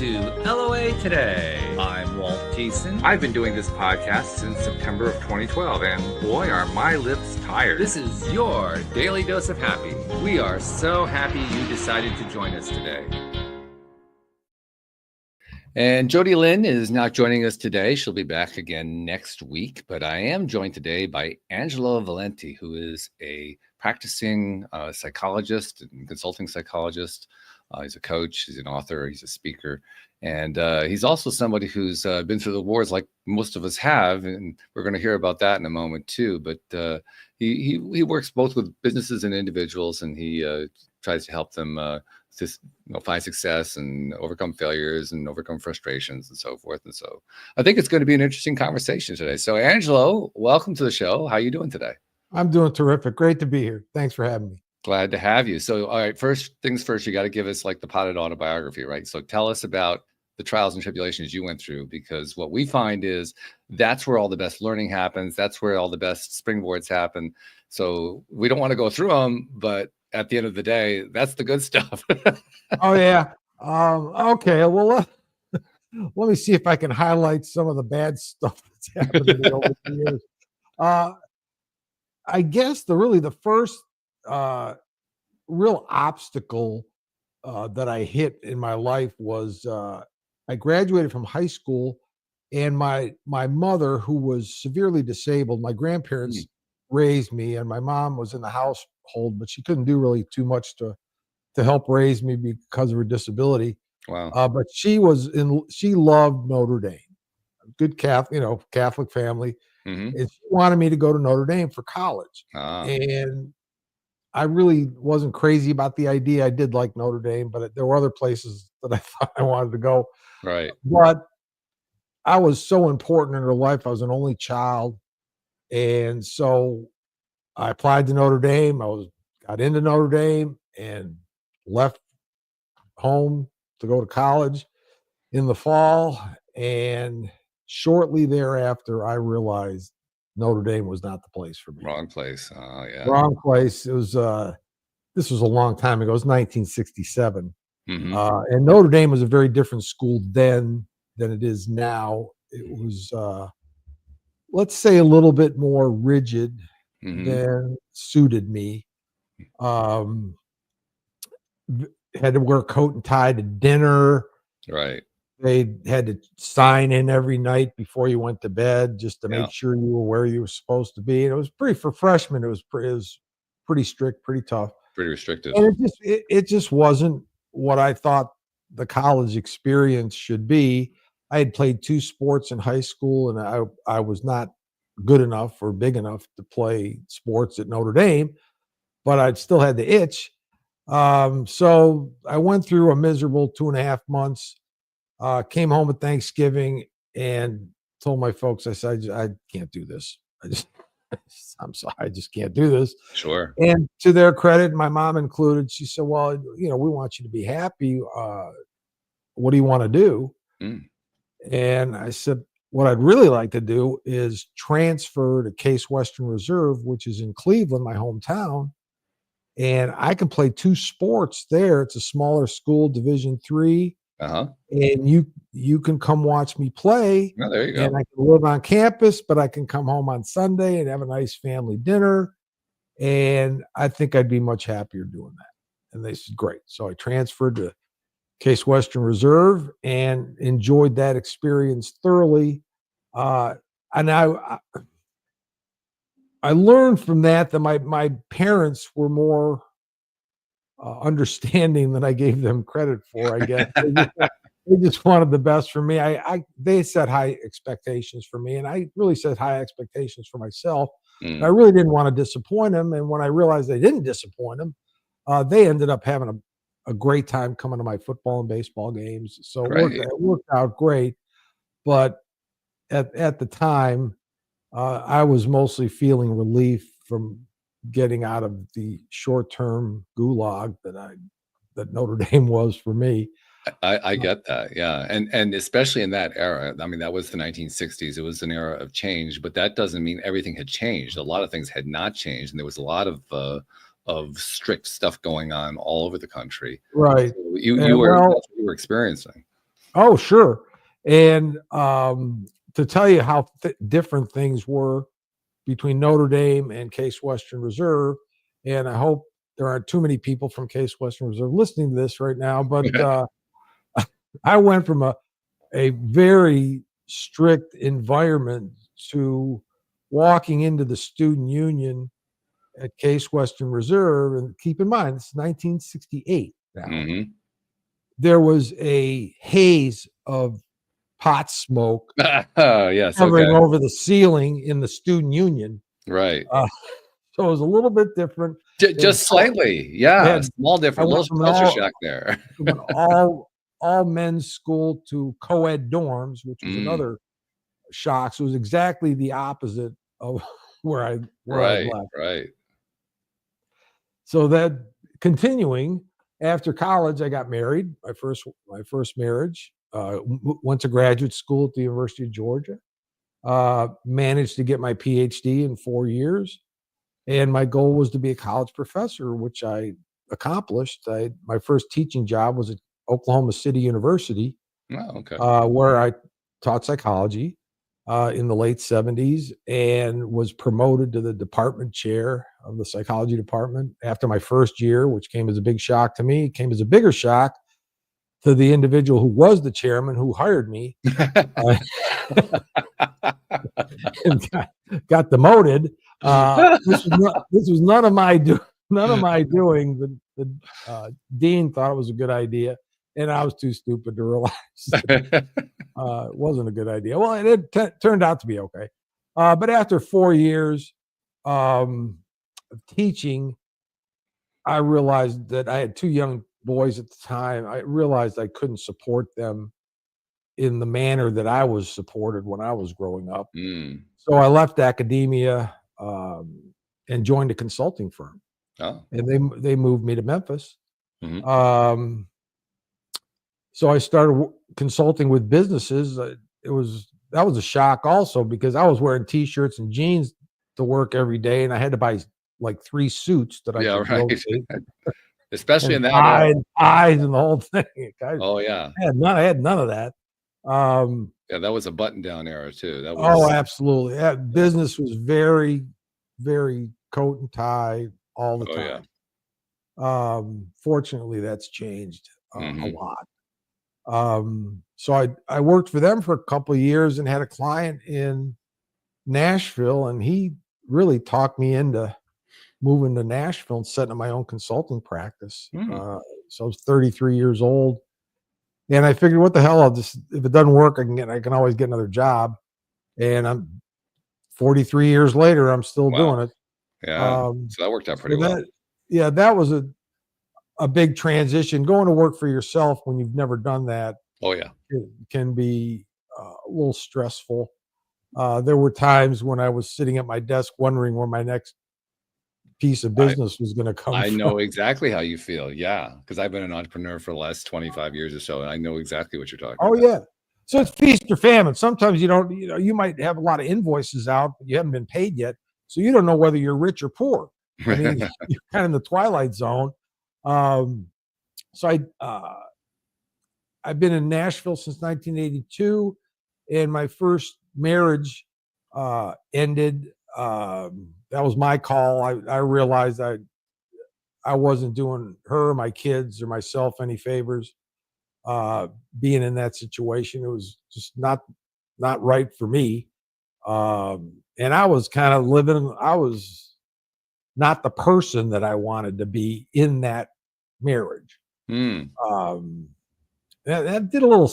to LOA Today. I'm Walt Thiessen. I've been doing this podcast since September of 2012, and boy, are my lips tired. This is your daily dose of happy. We are so happy you decided to join us today. And Jody Lynn is not joining us today. She'll be back again next week. But I am joined today by Angelo Valenti, who is a practicing psychologist and consulting psychologist. He's a coach, he's an author, he's a speaker. And he's also somebody who's been through the wars like most of us have. And we're going to hear about that in a moment, too. But he works both with businesses and individuals, and he tries to help them find success and overcome failures and overcome frustrations and so forth. And so I think it's going to be an interesting conversation today. So Angelo, welcome to the show. How are you doing today? I'm doing terrific. Great to be here. Thanks for having me. Glad to have you. So, all right, first things first, you got to give us like the potted autobiography, right? So tell us about the trials and tribulations you went through, because what we find is that's where all the best learning happens. That's where all the best springboards happen. So we don't want to go through them, but at the end of the day, that's the good stuff. Oh, yeah. Okay. Well, let me see if I can highlight some of the bad stuff that's happened to me over the years. I guess the first real obstacle that I hit in my life was I graduated from high school, and my mother, who was severely disabled, my grandparents raised me, and my mom was in the household, but she couldn't do really too much to help raise me because of her disability. Wow. But she loved Notre Dame, good Catholic family. Mm-hmm. And she wanted me to go to Notre Dame for college. And I really wasn't crazy about the idea. I did like Notre Dame, but there were other places that I thought I wanted to go. Right. But I was so important in her life. I was an only child. And so I applied to Notre Dame. Got into Notre Dame and left home to go to college in the fall. And shortly thereafter, I realized Notre Dame was not the place for me. Wrong place. Oh, yeah. Wrong place. It was this was a long time ago. It was 1967. Mm-hmm. And Notre Dame was a very different school then than it is now. It was, let's say, a little bit more rigid than suited me. Had to wear a coat and tie to dinner. Right. They had to sign in every night before you went to bed just to make sure you were where you were supposed to be. And it was for freshmen. It was pretty strict, pretty tough, pretty restrictive. And it just wasn't what I thought the college experience should be. I had played 2 sports in high school, and I was not good enough or big enough to play sports at Notre Dame, but I still had the itch. So I went through a miserable 2.5 months. Came home at Thanksgiving and told my folks, I said, I can't do this. I'm sorry, I just can't do this. Sure. And to their credit, my mom included, she said, well, we want you to be happy. What do you want to do? And I said, what I'd really like to do is transfer to Case Western Reserve, which is in Cleveland, my hometown. And I can play 2 sports there. It's a smaller school, Division III. And you can come watch me play. Oh, there you go. And I can live on campus, but I can come home on Sunday and have a nice family dinner. And I think I'd be much happier doing that. And they said, great. So I transferred to Case Western Reserve and enjoyed that experience thoroughly. And I learned from that my parents were more understanding than I gave them credit for, I guess. They just wanted the best for me. They set high expectations for me, and I really set high expectations for myself. I really didn't want to disappoint them. And when I realized they didn't disappoint them, they ended up having a great time coming to my football and baseball games. So it worked out great. But at the time, I was mostly feeling relief from getting out of the short-term gulag that Notre Dame was for me. I get that. Yeah. And especially in that era, I mean, that was the 1960s. It was an era of change, but that doesn't mean everything had changed. A lot of things had not changed. And there was a lot of strict stuff going on all over the country. Right. So you were experiencing. Oh, sure. And to tell you how different things were between Notre Dame and Case Western Reserve, and I hope there aren't too many people from Case Western Reserve listening to this right now, but I went from a very strict environment to walking into the student union at Case Western Reserve. And keep in mind, it's 1968 now. Mm-hmm. There was a haze of pot smoke Yes. hovering Okay. over the ceiling in the student union. Right. So it was a little bit different. Just slightly. Yeah. Small I difference. went Little from culture shock there. an all men's school to co-ed dorms, which was another shock. So it was exactly the opposite of where I Right. left. Right. So that continuing after college, I got married. My first marriage. Went to graduate school at the University of Georgia. Managed to get my PhD in 4 years, and my goal was to be a college professor, which I accomplished. My first teaching job was at Oklahoma City University, Oh, okay. where I taught psychology in the late 70s and was promoted to the department chair of the psychology department after my first year, which came as a big shock to me. It came as a bigger shock to the individual who was the chairman who hired me and got demoted. This was none of my doing. The dean thought it was a good idea, and I was too stupid to realize it wasn't a good idea. Well, it turned out to be okay. But after 4 years of teaching, I realized that I had 2 young boys at the time. I realized I couldn't support them in the manner that I was supported when I was growing up. So I left academia and joined a consulting firm. Oh. And they moved me to Memphis. Mm-hmm. So I started consulting with businesses. That was a shock also, because I was wearing T-shirts and jeans to work every day, and I had to buy like 3 suits that I could rotate. Especially in that era. Eyes and the whole thing. Oh yeah. I had none of that. Yeah, that was a button-down era too. That was. Oh, absolutely. Business was very, very coat and tie all the time. Yeah. Fortunately, that's changed a lot. So I worked for them for a couple of years and had a client in Nashville, and he really talked me into moving to Nashville and setting up my own consulting practice. So I was 33 years old, and I figured, what the hell? If it doesn't work, I can always get another job. And I'm 43 years later, I'm still doing it. Yeah. So that worked out pretty well. That was a big transition. Going to work for yourself when you've never done that. Oh yeah. It can be a little stressful. There were times when I was sitting at my desk wondering where my next piece of business was going to come from. I know exactly how you feel. Yeah. Because I've been an entrepreneur for the last 25 years or so, and I know exactly what you're talking about. Oh yeah. So it's feast or famine. Sometimes you might have a lot of invoices out, but you haven't been paid yet. So you don't know whether you're rich or poor. I mean, you're kind of in the twilight zone. So I've been in Nashville since 1982, and my first marriage ended. That was my call. I realized I wasn't doing her, my kids, or myself any favors being in that situation. It was just not right for me. And I was kind of I was not the person that I wanted to be in that marriage. That did a lot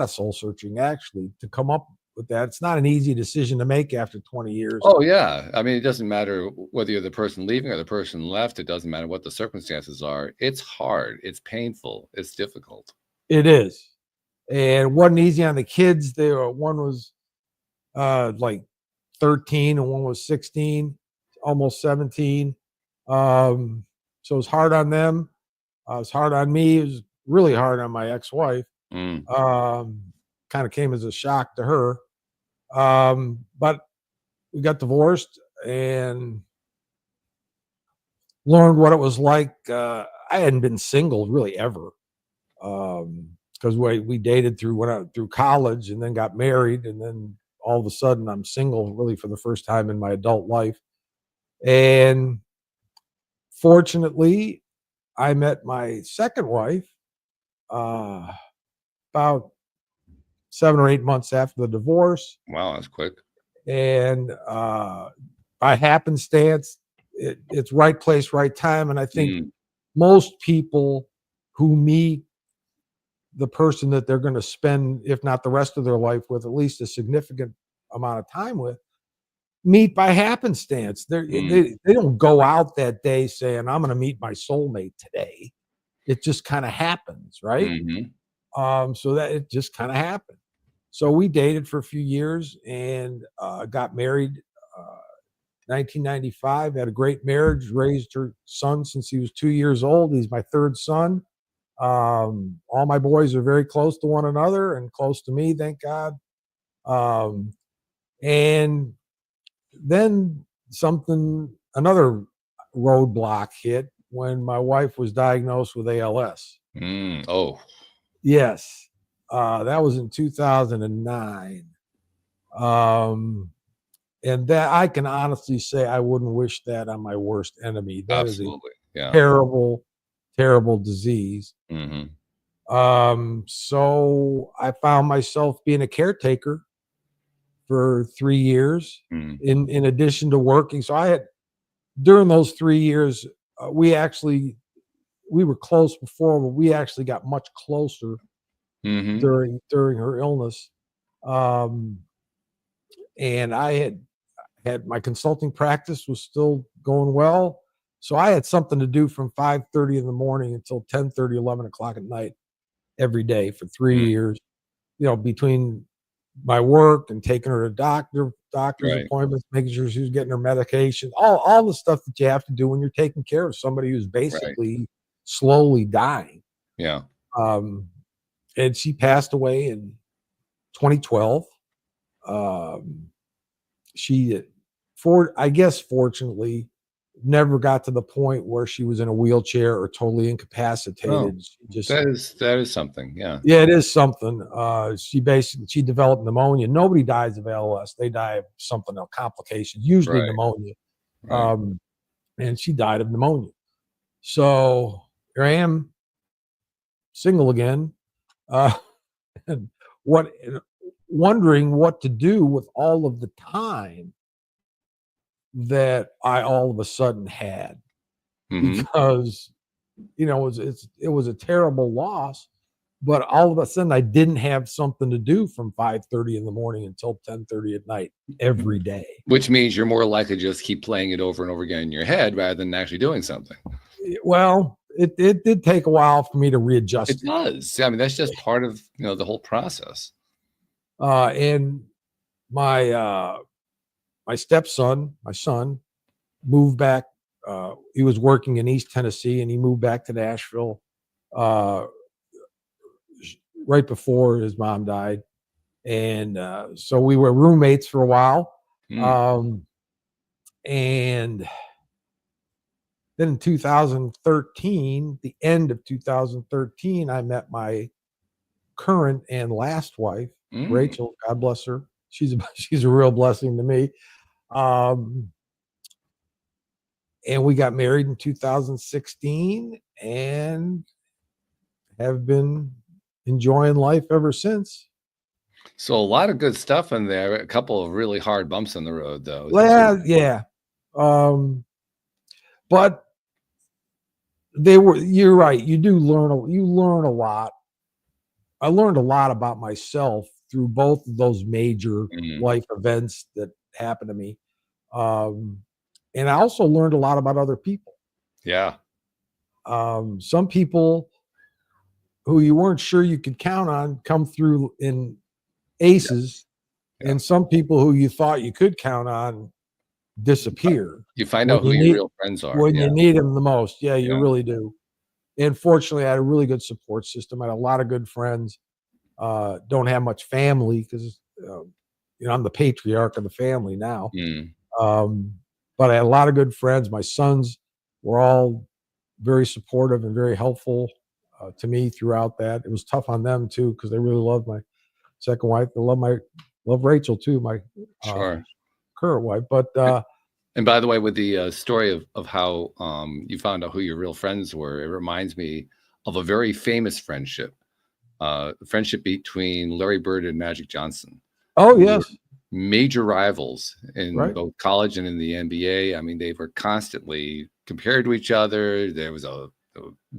of soul searching, actually, to come up with that. It's not an easy decision to make after 20 years. Oh yeah. I mean, it doesn't matter whether you're the person leaving or the person left. It doesn't matter what the circumstances are. It's hard. It's painful. It's difficult. It is. And it wasn't easy on the kids. One was like 13 and one was 16, almost 17. So it was hard on them. It was hard on me. It was really hard on my ex-wife. Kind of came as a shock to her. But we got divorced and learned what it was like. I hadn't been single really ever. because we dated through college and then got married, and then all of a sudden I'm single really for the first time in my adult life. And fortunately, I met my second wife about 7 or 8 months after the divorce, Wow, that's quick. and by happenstance, it's right place, right time. And I think most people who meet the person that they're going to spend, if not the rest of their life with, at least a significant amount of time with, meet by happenstance. They don't go out that day saying, I'm going to meet my soulmate today. It just kind of happens, right? So that it just kind of happened. So we dated for a few years and got married 1995. Had a great marriage, raised her son since he was 2 years old. He's my third son. All my boys are very close to one another and close to me, thank God. And then another roadblock hit when my wife was diagnosed with ALS. Oh, yes. That was in 2009. And that I can honestly say I wouldn't wish that on my worst enemy. That absolutely. is a terrible, terrible disease. So I found myself being a caretaker for 3 years in addition to working. So during those 3 years, we were close before, but we actually got much closer during her illness. And I had my consulting practice was still going well. So I had something to do from 5:30 in the morning until 10:30, 11 o'clock at night every day for 3 years, between my work and taking her to doctor's appointments, making sure she was getting her medication, all the stuff that you have to do when you're taking care of somebody who's basically slowly dying. Yeah. And she passed away in 2012. I guess fortunately, never got to the point where she was in a wheelchair or totally incapacitated. That is something. Yeah. Yeah, it is something. She developed pneumonia. Nobody dies of ALS. They die of something else, complications, usually pneumonia. And she died of pneumonia. So here I am, single again, and wondering what to do with all of the time that I all of a sudden had, because it was a terrible loss, but all of a sudden I didn't have something to do from 5:30 in the morning until 10:30 at night every day. Which means you're more likely to just keep playing it over and over again in your head rather than actually doing something. Well, it did take a while for me to readjust. It does. I mean, that's just part of the whole process. And my stepson, my son, moved back. He was working in East Tennessee, and he moved back to Nashville right before his mom died. And so we were roommates for a while. And then in 2013, the end of 2013, I met my current and last wife, Rachel. God bless her. She's a real blessing to me. And we got married in 2016 and have been enjoying life ever since. So a lot of good stuff in there. A couple of really hard bumps in the road, though. Well, yeah. But you're right. You learn a lot. I learned a lot about myself through both of those major life events that happened to me. And I also learned a lot about other people. Yeah. Some people who you weren't sure you could count on come through in aces, and some people who you thought you could count on disappear. You find out who your real friends are when you need them the most. Yeah, you really do. And fortunately, I had a really good support system. I had a lot of good friends. Don't have much family because I'm the patriarch of the family now. But I had a lot of good friends. My sons were all very supportive and very helpful. to me throughout that. It was tough on them too because they really loved my second wife. They love Rachel too, my Sure. current wife. But And by the way, with the story of how you found out who your real friends were, it reminds me of a very famous friendship between Larry Bird and Magic Johnson. oh Who were yes, major rivals in right. both college and in the NBA. I mean, they were constantly compared to each other. There was a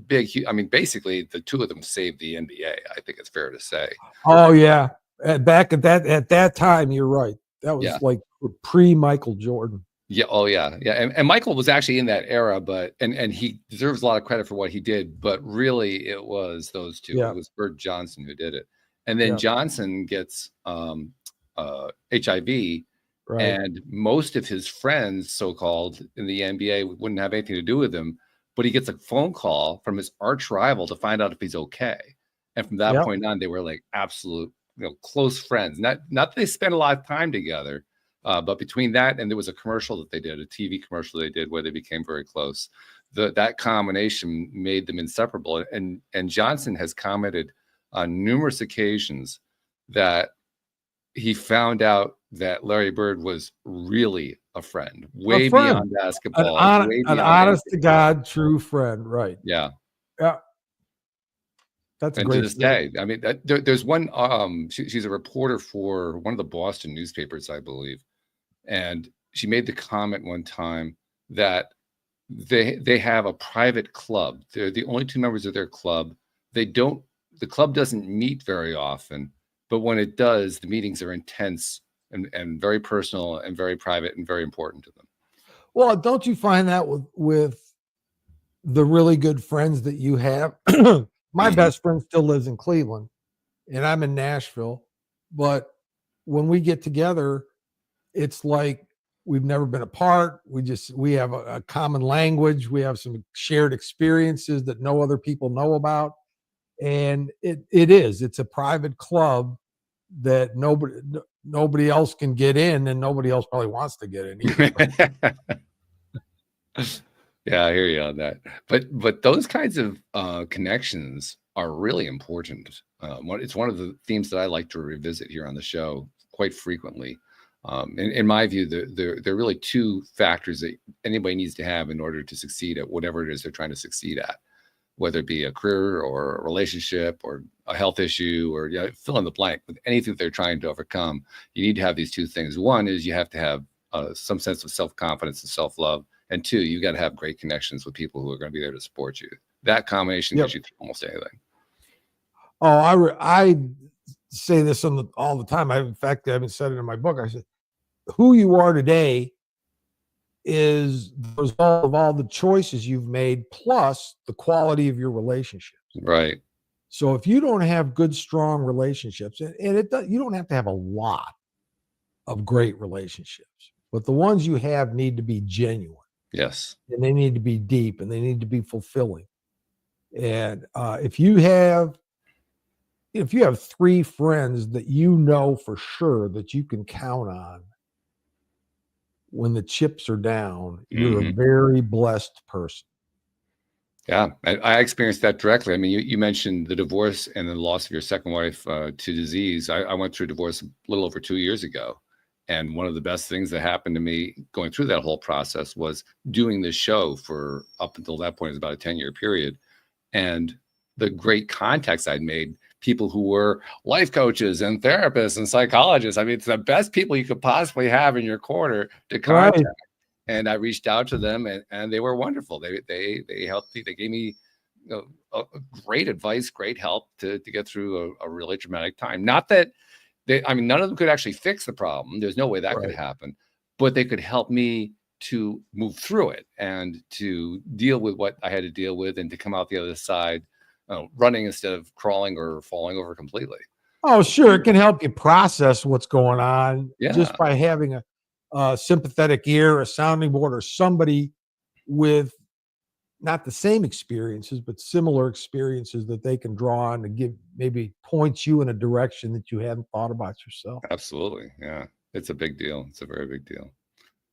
big, I mean, basically the two of them saved the NBA. I think it's fair to say. Oh yeah. Back at that time, you're right. That was Yeah. like pre-Michael Jordan. Yeah. Oh, yeah. Yeah. And Michael was actually in that era, but and he deserves a lot of credit for what he did. But really, it was those two. Yeah. It was Bird Johnson who did it, and then Yeah. Johnson gets HIV, Right. and most of his friends, so-called, in the NBA wouldn't have anything to do with him. But he gets a phone call from his arch rival to find out if he's okay. And from that Yep. point on, they were like absolute, close friends. Not that they spent a lot of time together. But between that and there was a commercial that they did, a TV commercial they did where they became very close. That combination made them inseparable. And Johnson has commented on numerous occasions that he found out that Larry Bird was really a friend, way friend. beyond basketball, way An beyond honest to anything. God, true friend. Right. Yeah. Yeah. That's a And to great this story. day, I mean, there's one. She's a reporter for one of the Boston newspapers, I believe, and she made the comment one time that they have a private club. They're the only two members of their club. The club doesn't meet very often, but when it does, the meetings are intense and very personal and very private and very important to them. Well, don't you find that with the really good friends that you have? My best friend still lives in Cleveland, and I'm in Nashville. But when we get together, it's like we've never been apart. We have a common language. We have some shared experiences that no other people know about. And it's a private club that nobody else can get in, and nobody else probably wants to get in either. Yeah, I hear you on that. But those kinds of connections are really important. It's one of the themes that I like to revisit here on the show quite frequently. In my view, there are really two factors that anybody needs to have in order to succeed at whatever it is they're trying to succeed at, whether it be a career or a relationship or a health issue or fill in the blank with anything that they're trying to overcome. You need to have these two things. One is you have to have some sense of self-confidence and self-love. And two, you got to have great connections with people who are going to be there to support you. That combination gives you almost anything. Oh, I say this all the time. In fact, I haven't said it in my book. I said, who you are today is the result of all the choices you've made, plus the quality of your relationships. Right. So if you don't have good, strong relationships, and you don't have to have a lot of great relationships, but the ones you have need to be genuine. Yes. And they need to be deep, and they need to be fulfilling. And if you have three friends that you know for sure that you can count on when the chips are down, you're a very blessed person. Yeah, I experienced that directly. I mean, you mentioned the divorce and the loss of your second wife to disease. I went through a divorce a little over 2 years ago. And one of the best things that happened to me going through that whole process was doing this show for up until that point, it was about a 10-year period. And the great contacts I'd made, people who were life coaches and therapists and psychologists. I mean, it's the best people you could possibly have in your corner to contact. Right. And I reached out to them and they were wonderful. They helped me. They gave me great advice, great help to get through a really traumatic time. Not that none of them could actually fix the problem. There's no way that could happen, but they could help me to move through it and to deal with what I had to deal with and to come out the other side running instead of crawling or falling over completely. Oh, sure. It can help you process what's going on just by having a sympathetic ear, a sounding board, or somebody with not the same experiences, but similar experiences that they can draw on to maybe point you in a direction that you hadn't thought about yourself. Absolutely. Yeah. It's a big deal. It's a very big deal.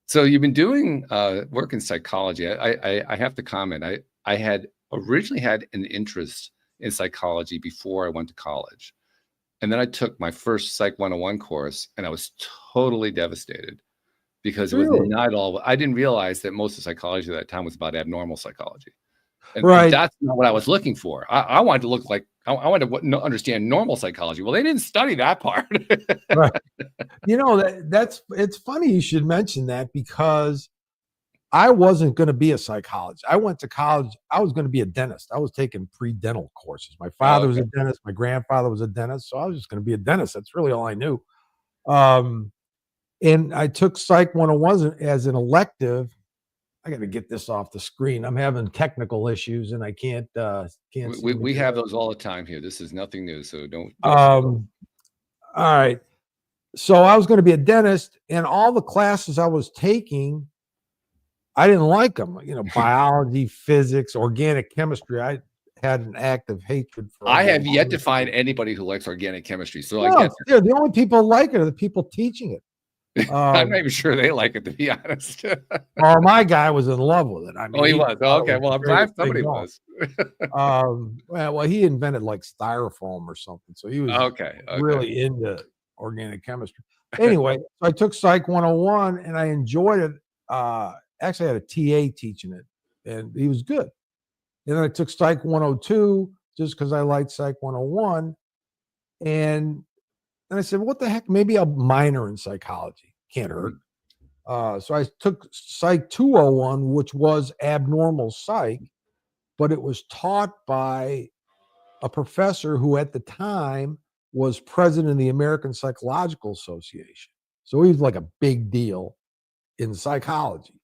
So you've been doing work in psychology. I have to comment. I had originally had an interest in psychology before I went to college. And then I took my first Psych 101 course, and I was totally devastated because it was Really? not all. I didn't realize that most of psychology at that time was about abnormal psychology. And Right. that's not what I was looking for. I wanted to look like, I wanted to understand normal psychology. Well, they didn't study that part. Right. You know, it's funny you should mention that, because I wasn't going to be a psychologist. I went to college. I was going to be a dentist. I was taking pre-dental courses. My father was a dentist. My grandfather was a dentist. So I was just going to be a dentist. That's really all I knew. And I took Psych 101 as an elective. I got to get this off the screen. I'm having technical issues and I can't. We have those all the time here. This is nothing new. So don't. All right. So I was going to be a dentist, and all the classes I was taking, I didn't like them. You know, biology, physics, organic chemistry. I had an active hatred for. I have yet to find anybody who likes organic chemistry. So no, I guess the only people who like it are the people teaching it. I'm not even sure they like it, to be honest. Well, my guy was in love with it. I mean, he was. Okay, well, I'm glad somebody was. Well, he invented like styrofoam or something, so he was really into organic chemistry. Anyway, so I took Psych 101 and I enjoyed it. Actually, I had a TA teaching it, and he was good. And then I took Psych 102 just because I liked Psych 101, and I said, what the heck? Maybe I'll minor in psychology. Can't hurt. So I took Psych 201, which was abnormal psych, but it was taught by a professor who at the time was president of the American Psychological Association. So he was like a big deal in psychology.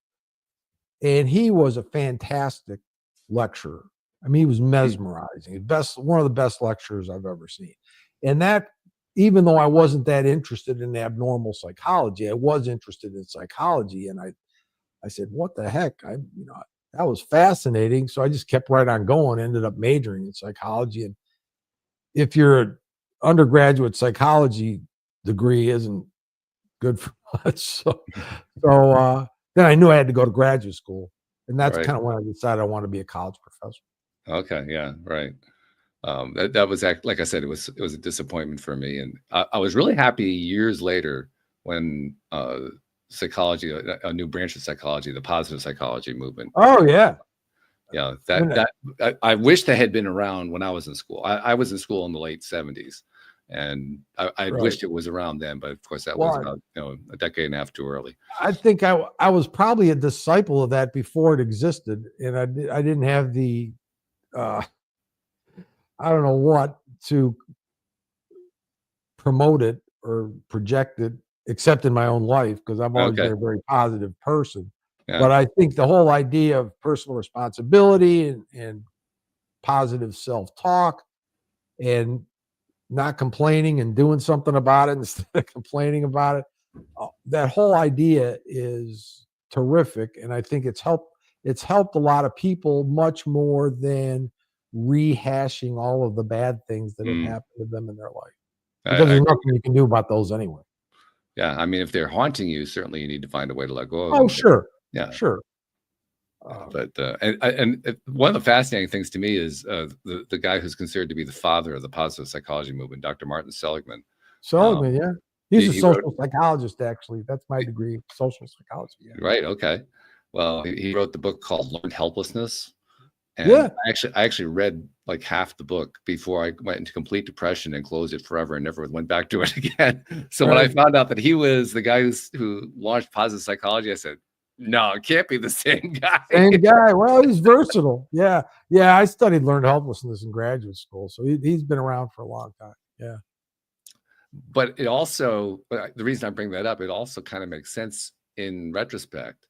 And he was a fantastic lecturer. I mean, he was mesmerizing. One of the best lecturers I've ever seen. And that, even though I wasn't that interested in abnormal psychology, I was interested in psychology. And I said, what the heck? That was fascinating. So I just kept right on going, ended up majoring in psychology. And if your undergraduate psychology degree isn't good for much, so then I knew I had to go to graduate school. And that's kind of when I decided I wanted to be a college professor. Okay. Yeah. Right. That was, like I said, it was a disappointment for me, and I was really happy years later when psychology, a new branch of psychology, the positive psychology movement. Oh yeah, yeah. I wish they had been around when I was in school. I was in school in the late 70s, and I wished it was around then, but of course that was about a decade and a half too early. I think I was probably a disciple of that before it existed, and I didn't have the. I don't know what to promote it or project it, except in my own life, because I've always been a very positive person. Yeah. But I think the whole idea of personal responsibility and positive self-talk and not complaining and doing something about it instead of complaining about it, that whole idea is terrific. And I think it's helped a lot of people much more than rehashing all of the bad things that have happened to them in their life, because there's nothing you can do about those anyway. Yeah, I mean, if they're haunting you, certainly you need to find a way to let go of them. Oh, sure. Yeah, sure. But and one of the fascinating things to me is the guy who's considered to be the father of the positive psychology movement, Dr. Martin Seligman. Seligman, yeah, he's a social psychologist. Actually, that's my degree, social psychology. Yeah. Right. Okay. Well, he wrote the book called Learned Helplessness. And I actually read like half the book before I went into complete depression and closed it forever and never went back to it again. So when I found out that he was the guy who launched positive psychology, I said, no, it can't be the same guy. Same guy. Well, he's versatile. Yeah. Yeah. I studied learned helplessness in graduate school. So he's been around for a long time. Yeah. But it also, the reason I bring that up, it also kind of makes sense in retrospect,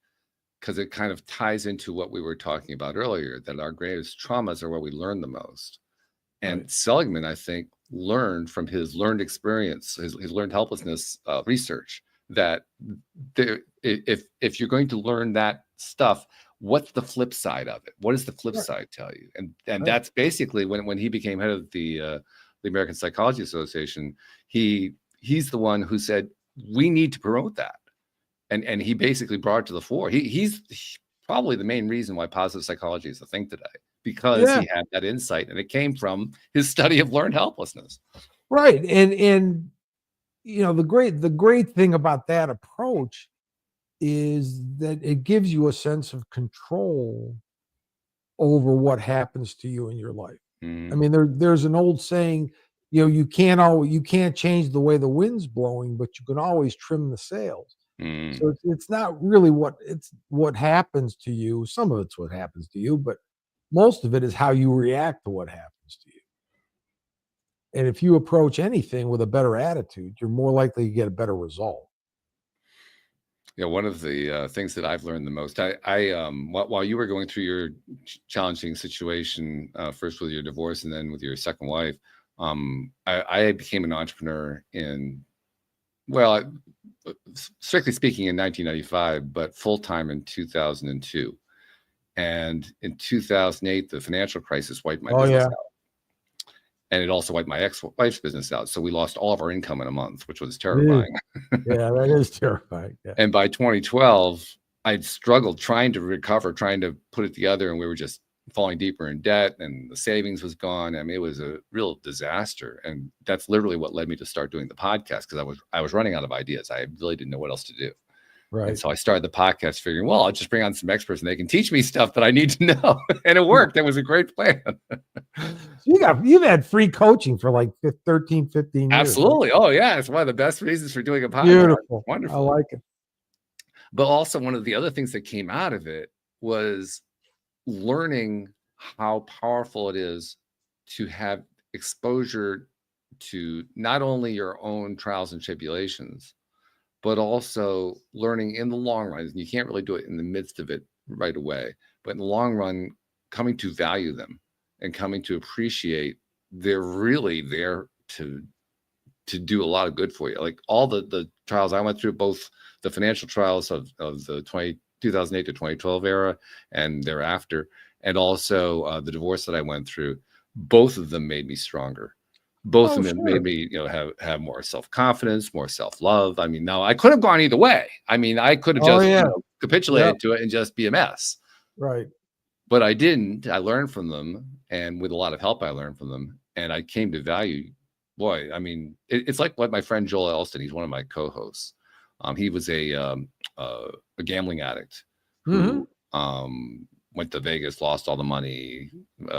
because it kind of ties into what we were talking about earlier, that our greatest traumas are where we learn the most. And Seligman, I think, learned from his learned experience, his learned helplessness research, that if you're going to learn that stuff, what's the flip side of it? What does the flip side tell you? And that's basically when he became head of the American Psychology Association, he's the one who said, we need to promote that. And he basically brought it to the fore. He's probably the main reason why positive psychology is a thing today. because he had that insight, and it came from his study of learned helplessness. Right. And you know, the great thing about that approach is that it gives you a sense of control over what happens to you in your life. I mean, there's an old saying, you know, you can't change the way the wind's blowing, but you can always trim the sails. So it's not really what happens to you. Some of it's what happens to you, but most of it is how you react to what happens to you. And if you approach anything with a better attitude, you're more likely to get a better result. Yeah, one of the things that I've learned the most, while you were going through your challenging situation, first with your divorce and then with your second wife, I became an entrepreneur strictly speaking, in 1995, but full time in 2002. And in 2008, the financial crisis wiped my business out. And it also wiped my ex-wife's business out. So we lost all of our income in a month, which was terrifying. Yeah, that is terrifying. Yeah. And by 2012, I'd struggled trying to recover, trying to put it together. And we were just falling deeper in debt, and the savings was gone. I mean, it was a real disaster. And that's literally what led me to start doing the podcast, because I was running out of ideas. I really didn't know what else to do. Right. And so I started the podcast figuring, well, I'll just bring on some experts and they can teach me stuff that I need to know. And it worked. That was a great plan. You've had free coaching for like 13, 15 years. Absolutely. Oh yeah. It's one of the best reasons for doing a podcast. Beautiful. Wonderful. I like it. But also one of the other things that came out of it was learning how powerful it is to have exposure to not only your own trials and tribulations, but also learning in the long run. And you can't really do it in the midst of it right away, but in the long run, coming to value them and coming to appreciate they're really there to do a lot of good for you. Like all the trials I went through, both the financial trials of the 2008 to 2012 era and thereafter, and also the divorce that I went through, both of them made me stronger. Both of them made me, have more self-confidence, more self-love. I mean, now I could have gone either way. I mean, I could have just capitulated to it and just be a mess. Right. But I didn't. I learned from them, and with a lot of help, I learned from them, and I came to value. Boy, I mean, it's like what my friend Joel Elston. He's one of my co-hosts. He was a gambling addict who went to Vegas, lost all the money,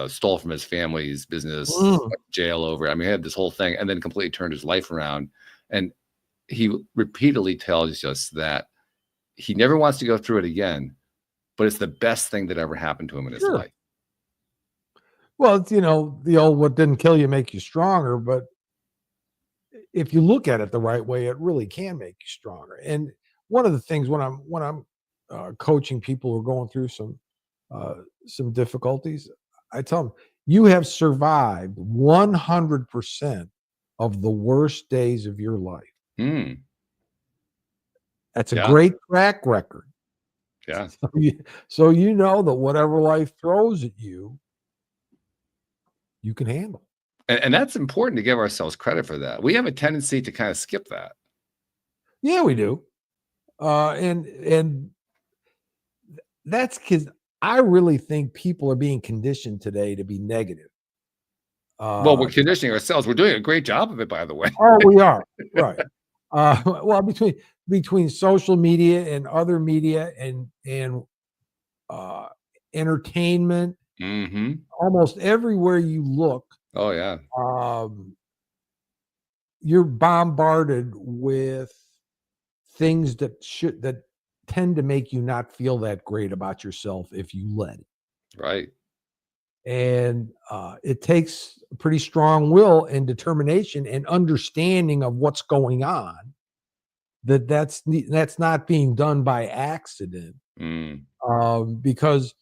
stole from his family's business, went to jail over it. I mean, he had this whole thing, and then completely turned his life around. And he repeatedly tells us that he never wants to go through it again, but it's the best thing that ever happened to him in his life. Well, it's, the old "what didn't kill you make you stronger," but if you look at it the right way, it really can make you stronger. And one of the things when I'm coaching people who are going through some difficulties, I tell them, you have survived 100% of the worst days of your life. That's a great track record. Yeah. So you know that whatever life throws at you, you can handle. And that's important to give ourselves credit for that. We have a tendency to kind of skip that. Yeah, we do. And that's because I really think people are being conditioned today to be negative. Well, we're conditioning ourselves. We're doing a great job of it, by the way. Oh, we are. Right. Well, between social media and other media and entertainment, almost everywhere you look. Oh yeah. You're bombarded with things that tend to make you not feel that great about yourself if you let it. Right. And it takes pretty strong will and determination and understanding of what's going on. That's not being done by accident. Because,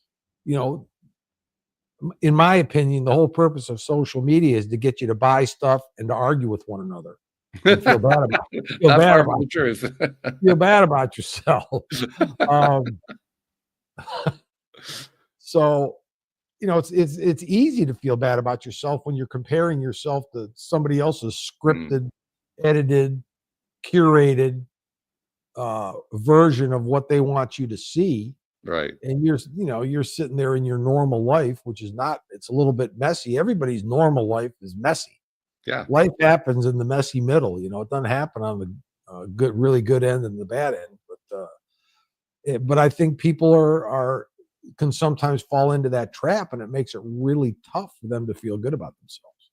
in my opinion, the whole purpose of social media is to get you to buy stuff and to argue with one another. And feel bad about it. Feel bad about yourself. So, it's easy to feel bad about yourself when you're comparing yourself to somebody else's scripted, edited, curated version of what they want you to see. Right. And you're sitting there in your normal life, which is not, it's a little bit messy. Everybody's normal life is messy. Yeah. Life happens in the messy middle. It doesn't happen on the really good end and the bad end. But I think people can sometimes fall into that trap, and it makes it really tough for them to feel good about themselves.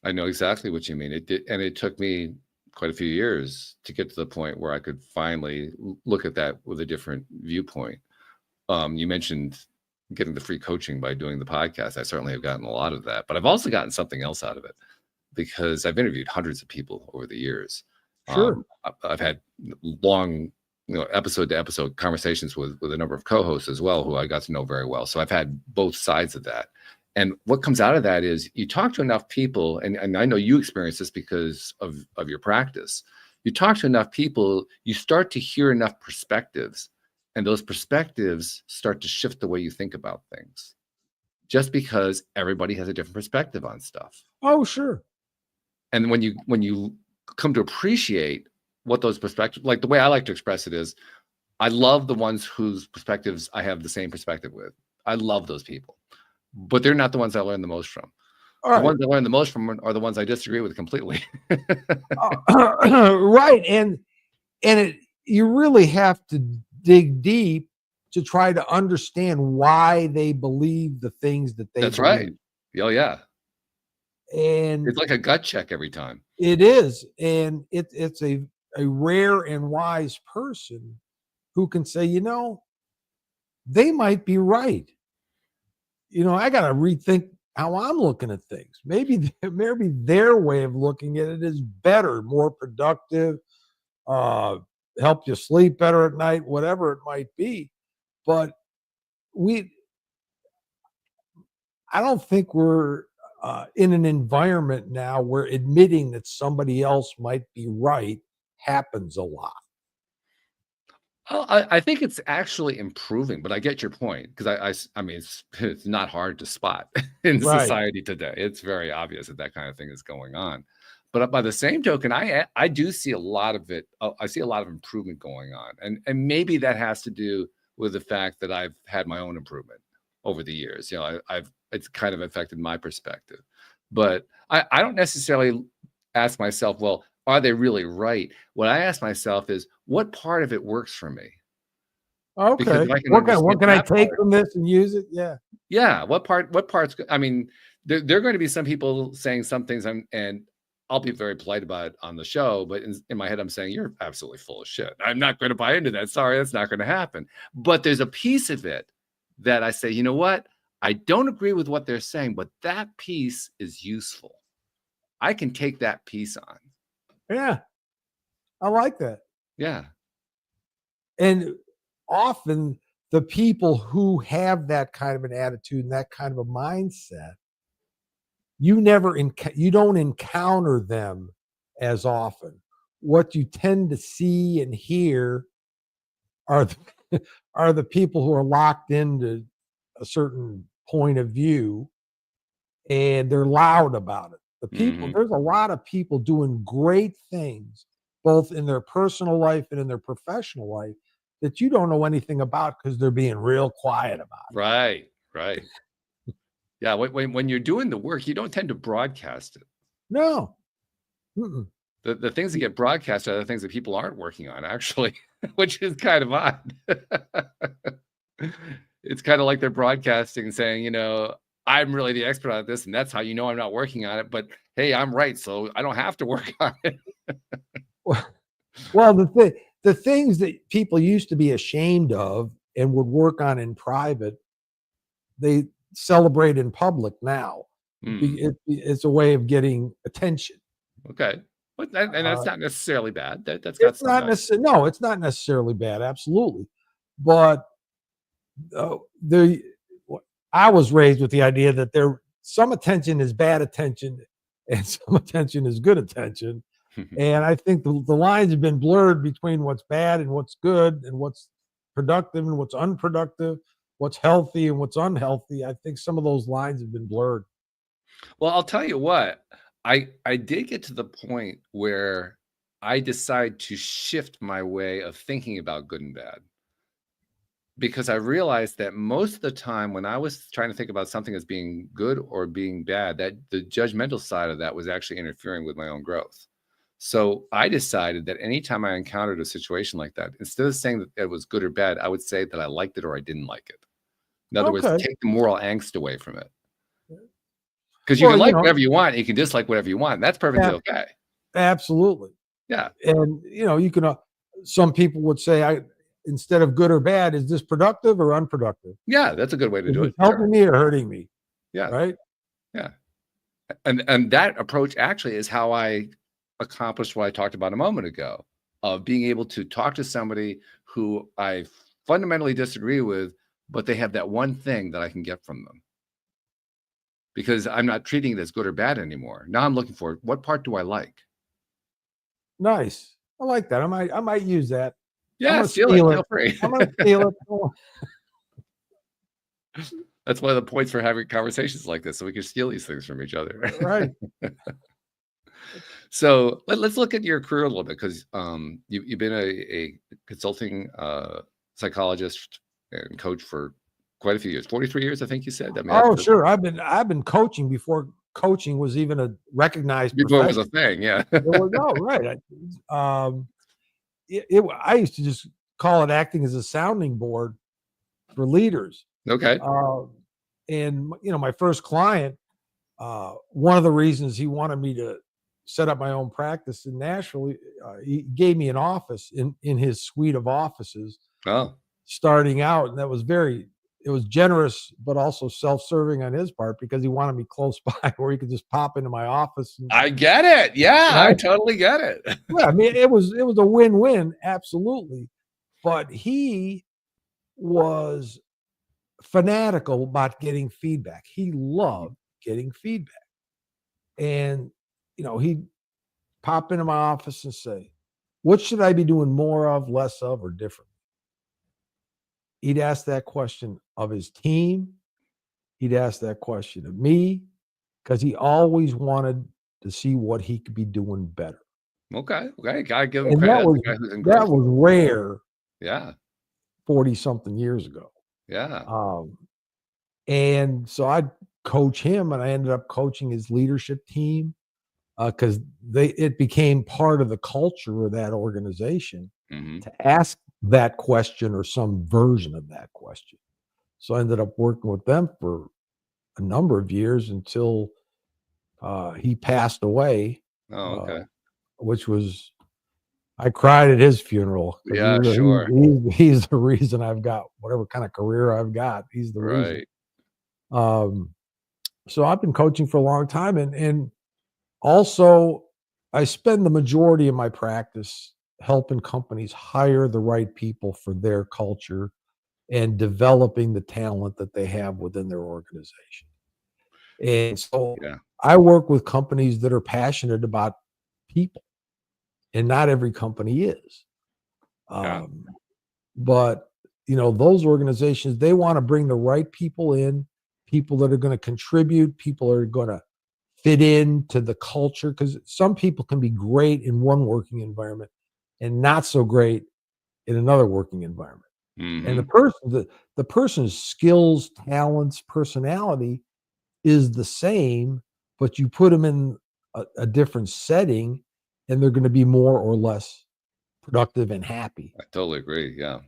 I know exactly what you mean. It took me quite a few years to get to the point where I could finally look at that with a different viewpoint. You mentioned getting the free coaching by doing the podcast. I certainly have gotten a lot of that, but I've also gotten something else out of it because I've interviewed hundreds of people over the years. Sure. I've had long, episode to episode conversations with a number of co-hosts as well, who I got to know very well. So I've had both sides of that. And what comes out of that is you talk to enough people, and I know you experience this because of your practice. You talk to enough people, you start to hear enough perspectives, and those perspectives start to shift the way you think about things. Just because everybody has a different perspective on stuff. Oh, sure. And when you come to appreciate what those perspectives, like the way I like to express it is, I love the ones whose perspectives I have the same perspective with. I love those people, but they're not the ones I learn the most from. The ones I learn the most from are the ones I disagree with completely. Right. And you really have to dig deep to try to understand why they believe the things that they That's believe. right. Oh, yeah. And it's like a gut check every time. It is. And it's a rare and wise person who can say, they might be right. I got to rethink how I'm looking at things. Maybe their way of looking at it is better, more productive, help you sleep better at night, whatever it might be. But I don't think we're in an environment now where admitting that somebody else might be right happens a lot. Well, I think it's actually improving, but I get your point because I mean, it's not hard to spot in society today. It's very obvious that kind of thing is going on. But by the same token, I do see a lot of it. I see a lot of improvement going on, and maybe that has to do with the fact that I've had my own improvement over the years. It's kind of affected my perspective, but I don't necessarily ask myself, well, are they really right? What I ask myself is, what part of it works for me? Okay. What can I take from this and use it? Yeah. Yeah. What parts? I mean, there are going to be some people saying some things, and I'll be very polite about it on the show, but in my head, I'm saying, you're absolutely full of shit. I'm not going to buy into that. Sorry, that's not going to happen. But there's a piece of it that I say, you know what? I don't agree with what they're saying, but that piece is useful. I can take that piece on. Yeah. I like that. Yeah. And often the people who have that kind of an attitude and that kind of a mindset, you don't encounter them as often. What you tend to see and hear are the people who are locked into a certain point of view, and they're loud about it. There's a lot of people doing great things, both in their personal life and in their professional life, that you don't know anything about because they're being real quiet about it. Right. Yeah, when you're doing the work, you don't tend to broadcast it. No. The things that get broadcast are the things that people aren't working on, actually, which is kind of odd. It's kind of like they're broadcasting saying, I'm really the expert on this, and that's how I'm not working on it. But hey, I'm right, so I don't have to work on it. Well, the things that people used to be ashamed of and would work on in private, they celebrate in public now. It's a way of getting attention. Okay, and that's not necessarily bad. That's it's not necessarily no, it's not necessarily bad. Absolutely, but I was raised with the idea that some attention is bad attention and some attention is good attention. And I think the lines have been blurred between what's bad and what's good, and what's productive and what's unproductive, what's healthy and what's unhealthy. I think some of those lines have been blurred. Well, I'll tell you what, I did get to the point where I decide to shift my way of thinking about good and bad. because I realized that most of the time when I was trying to think about something as being good or being bad, that the judgmental side of that was actually interfering with my own growth. So I decided that anytime I encountered a situation like that, instead of saying that it was good or bad, I would say that I liked it or I didn't like it. In other words, Okay. take the moral angst away from it. Because you Well, can you like know, whatever you want, you can dislike whatever you want. That's perfectly ab- okay. absolutely. Yeah. And you can. Some people would say, instead of good or bad, is this productive or unproductive? Yeah, that's a good way to Is do this it. Sure. helping me or hurting me? Yeah. Right. Yeah. And that approach actually is how I accomplished what I talked about a moment ago, of being able to talk to somebody who I fundamentally disagree with, but they have that one thing that I can get from them. Because I'm not treating it as good or bad anymore. Now I'm looking for, what part do I like? Nice. I like that. I might use that. I'm Yeah, gonna steal it. steal Feel it. free. I'm gonna steal it. Oh, That's one of the points for having conversations like this, so we can steal these things from each other. right. So let's look at your career a little bit, because you've been a consulting psychologist and coach for quite a few years, 43 years, I think you said. I mean, Oh, sure. I've been coaching before coaching was even a recognized before it was profession. a thing. Yeah. There was no right. I used to just call it acting as a sounding board for leaders. Okay. And my first client, one of the reasons he wanted me to set up my own practice in Nashville, he gave me an office in his suite of offices Oh, starting out, and it was generous, but also self-serving on his part, because he wanted me close by where he could just pop into my office. I get it. Yeah, I Right? totally get it. Yeah, I mean, it was a win-win, absolutely. But he was fanatical about getting feedback. He loved getting feedback. And, he'd pop into my office and say, what should I be doing more of, less of, or different? He'd ask that question of his team. He'd ask that question of me, because he always wanted to see what he could be doing better. Okay. Gotta give him And credit. That's a guy who's in growth. that was rare Yeah. 40 something years ago. Yeah. And so I'd coach him, and I ended up coaching his leadership team, because it became part of the culture of that organization Hmm. to ask that question or some version of that question. So I ended up working with them for a number of years until he passed away, Oh, okay. which was, I cried at his funeral, because Yeah, sure. he's the reason I've got whatever kind of career I've got. He's the reason. Right. So I've been coaching for a long time, and also I spend the majority of my practice helping companies hire the right people for their culture and developing the talent that they have within their organization. And so Yeah. I work with companies that are passionate about people, and not every company is. Yeah. But those organizations, they want to bring the right people in, people that are going to contribute, people that are going to fit into the culture, because some people can be great in one working environment and not so great in another working environment. And Hmm. the person's skills, talents, personality is the same, but you put them in a different setting, and they're going to be more or less productive and happy. I totally agree. Yeah.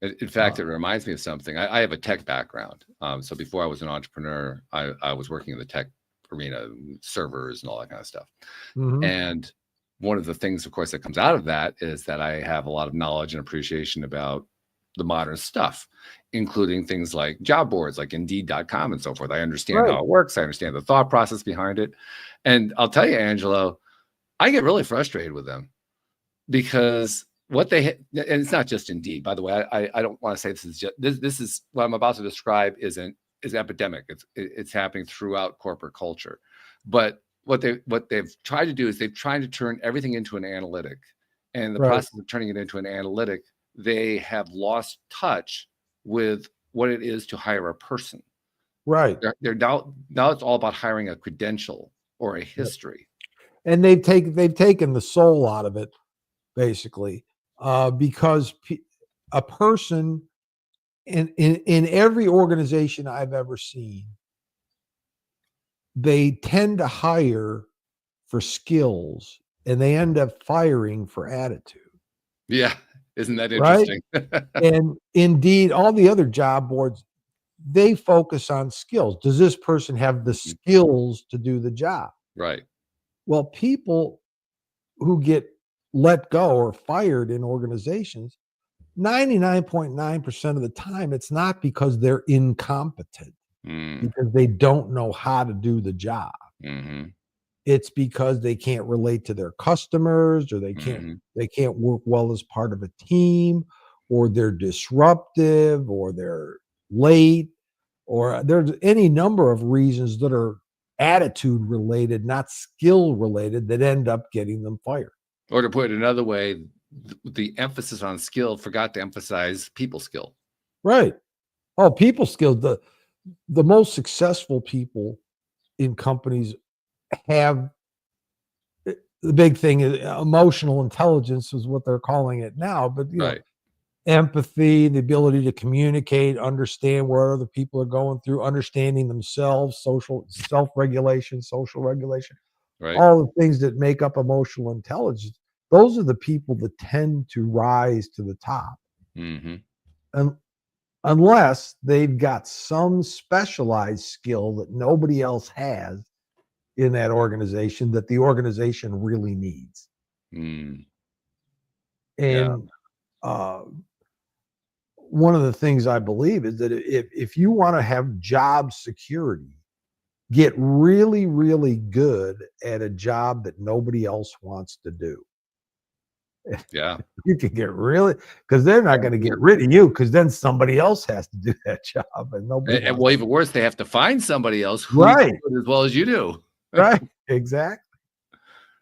In fact, Uh, it reminds me of something. I have a tech background. So before I was an entrepreneur, I was working in the tech arena, servers and all that kind of stuff. mhm. And one of the things, of course, that comes out of that is that I have a lot of knowledge and appreciation about the modern stuff, including things like job boards, like Indeed.com and so forth. I understand Right. how it works. I understand the thought process behind it. And I'll tell you, Angelo, I get really frustrated with them, because what they and it's not just Indeed, by the way. I don't want to say this is just this is what I'm about to describe is epidemic. It's happening throughout corporate culture. But what they've tried to do is they've tried to turn everything into an analytic. And in the Right. process of turning it into an analytic, they have lost touch with what it is to hire a person. Right. They're now it's all about hiring a credential or a Yep. history. And they've taken the soul out of it, basically, because a person in every organization I've ever seen, they tend to hire for skills and they end up firing for attitude. Yeah. Isn't that Right? interesting? And indeed, all the other job boards, they focus on skills. Does this person have the skills to do the job? Right. Well, people who get let go or fired in organizations, 99.9% of the time, it's not because they're incompetent, because they don't know how to do the job. Mm-hmm. It's because they can't relate to their customers, or they can't work well as part of a team, or they're disruptive, or they're late, or there's any number of reasons that are attitude related, not skill related, that end up getting them fired. Or to put it another way, the emphasis on skill forgot to emphasize people skill. Right. Oh, people skills. The most successful people in companies have, the big thing is emotional intelligence is what they're calling it now, but you know, empathy, the ability to communicate, understand where other people are going through, understanding themselves, social self-regulation, social regulation, all the things that make up emotional intelligence. Those are the people that tend to rise to the top. And unless they've got some specialized skill that nobody else has in that organization, that the organization really needs. And one of the things I believe is that if you want to have job security, get really, really good at a job that nobody else wants to do. Yeah. You can get really, because they're not going to get rid of you, because then somebody else has to do that job, and nobody. And well, even worse, they have to find somebody else who right can do it as well as you do. Right. Exactly.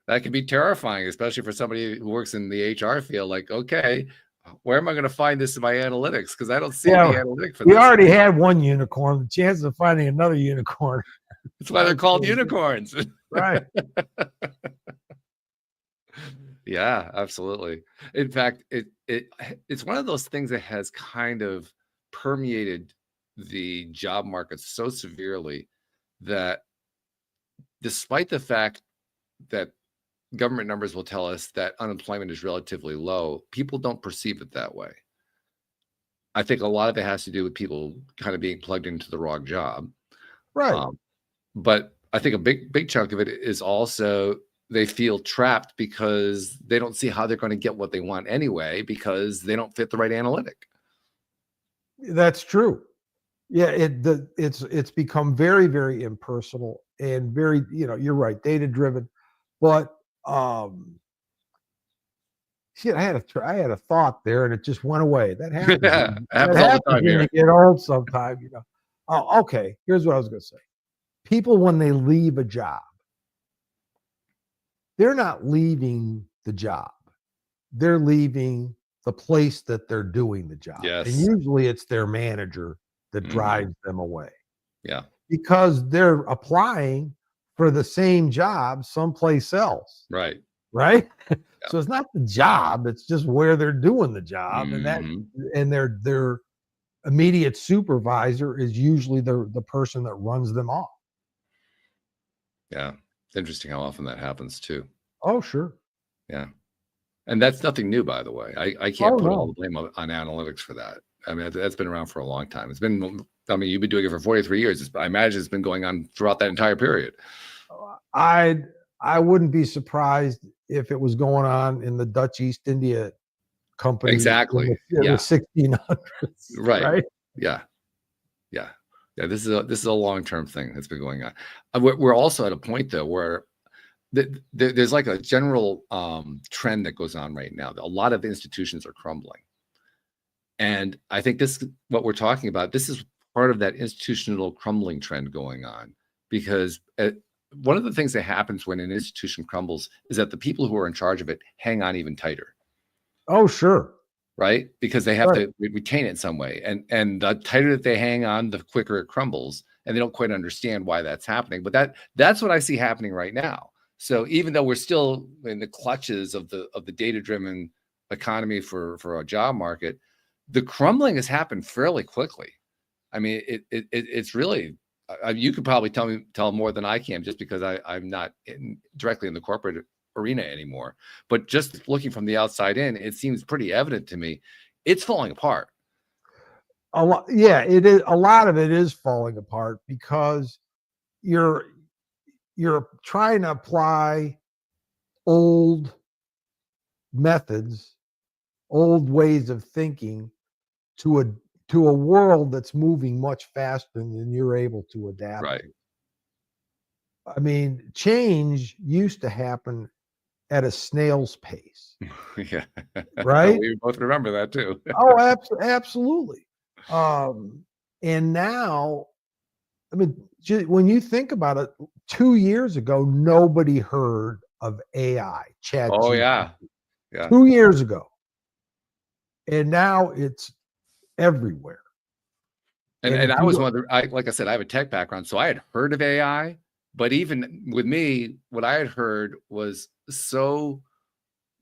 That can be terrifying, especially for somebody who works in the HR field. Like, okay, where am I going to find this in my analytics? Because I don't see the analytic for this. We already had one unicorn. The chances of finding another unicorn. That's why they're called unicorns. Right. Yeah, absolutely. In fact, it's one of those things that has kind of permeated the job market so severely that, despite the fact that government numbers will tell us that unemployment is relatively low, people don't perceive it that way. I think a lot of it has to do with people kind of being plugged into the wrong job. Right. But I think a big chunk of it is also they feel trapped because they don't see how they're going to get what they want anyway, because they don't fit the right analytic. That's true. Yeah, it's become very, very impersonal and very, you're right, data driven. But shit, I had a thought there and it just went away. That happens. Yeah, happens that all happens the time when here. you get old sometime, Oh, okay. Here's what I was going to say. People, when they leave a job, they're not leaving the job. They're leaving the place that they're doing the job. Yes. And usually it's their manager that drives them away. Yeah. Because they're applying for the same job someplace else. Right. Right. Yeah. So it's not the job, it's just where they're doing the job. And their immediate supervisor is usually the person that runs them off. Yeah. It's interesting how often that happens too. Oh, sure. Yeah. And that's nothing new, by the way. I can't put all the blame on analytics for that. I mean, that's been around for a long time. You've been doing it for 43 years. I imagine it's been going on throughout that entire period. I wouldn't be surprised if it was going on in the Dutch East India Company. Exactly. In the 1600s. Right. Yeah. This is a long-term thing that's been going on. We're also at a point though where there's like a general trend that goes on right now. A lot of institutions are crumbling. And I think what we're talking about, this is part of that institutional crumbling trend going on, because one of the things that happens when an institution crumbles is that the people who are in charge of it hang on even tighter. Oh, sure. Right? Because they have to retain it in some way. And the tighter that they hang on, the quicker it crumbles. And they don't quite understand why that's happening. But that's what I see happening right now. So even though we're still in the clutches of the data-driven economy for a job market, the crumbling has happened fairly quickly. I mean, it's really, you could probably tell more than I can, just because I'm not directly in the corporate arena anymore. But just looking from the outside in, it seems pretty evident to me it's falling apart. A lot, yeah, it is. A lot of it is falling apart because you're trying to apply old methods, old ways of thinking to a world that's moving much faster than you're able to adapt. Right. I mean, change used to happen at a snail's pace. Yeah. Right. We both remember that too. Oh, absolutely. And now, I mean, when you think about it, 2 years ago, nobody heard of AI, chat. Oh, yeah. Yeah. 2 years ago. And now it's everywhere. And I was one of the, like I said, I have a tech background, so I had heard of AI, but even with me, what I had heard was so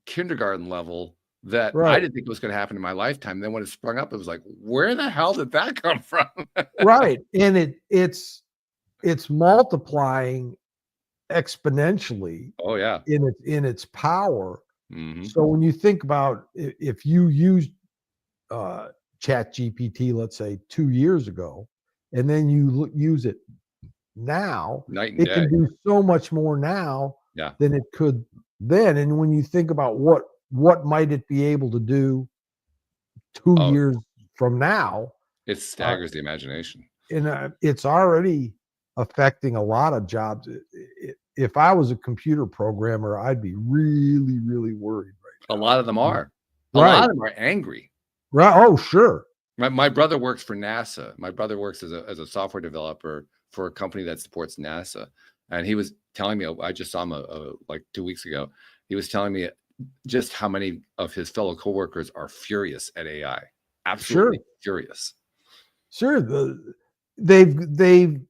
kindergarten level that I didn't think it was going to happen in my lifetime. Then when it sprung up, it was like, where the hell did that come from? Right. And it's multiplying exponentially. Oh, yeah. In its power. Mm-hmm. So when you think about, if you used chat GPT, let's say 2 years ago, and then you use it now, night and day. Can do so much more now than it could then. And when you think about what might it be able to do 2 years from now, it staggers the imagination. And it's already affecting a lot of jobs. If I was a computer programmer, I'd be really, really worried right now. A lot of them are. A lot of them are angry. Right. Oh, sure. My brother works for NASA. My brother works as a software developer for a company that supports NASA. And he was telling me, I just saw him like 2 weeks ago. He was telling me just how many of his fellow coworkers are furious at AI. Absolutely furious. Sure. They've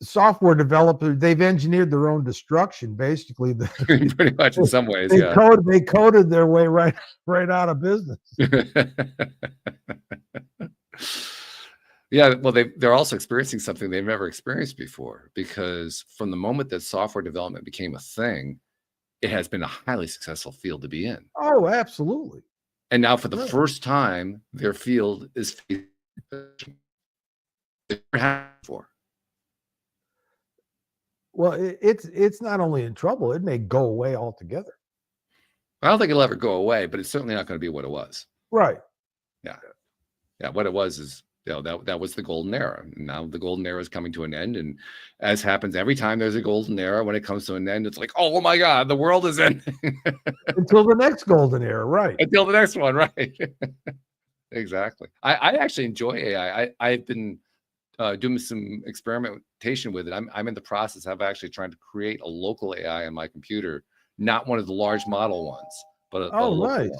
software developers, they've engineered their own destruction, basically. Pretty much in some ways, they coded their way right out of business. Yeah, well, they're also experiencing something they've never experienced before, because from the moment that software development became a thing, it has been a highly successful field to be in. Oh, absolutely. And now for the first time, their field is for. Well, it's not only in trouble, it may go away altogether. I don't think it'll ever go away, but it's certainly not going to be what it was. Right. Yeah. Yeah. What it was is, that was the golden era. Now the golden era is coming to an end. And as happens every time there's a golden era, when it comes to an end, it's like, oh my God, the world is ending. Until the next golden era, right. Until the next one, right. Exactly. I actually enjoy AI. I've been doing some experimentation with it. I'm in the process of actually trying to create a local AI on my computer, not one of the large model ones, but a local one.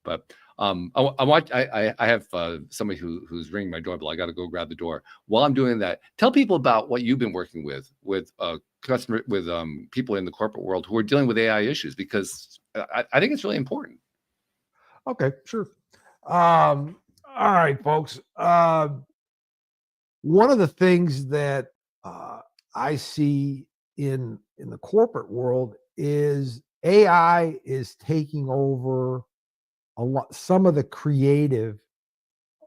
But I have somebody who's ringing my doorbell. I got to go grab the door. While I'm doing that, tell people about what you've been working with people in the corporate world who are dealing with AI issues, because I think it's really important. Okay, sure. All right, folks. One of the things that I see in the corporate world is AI is taking over some of the creative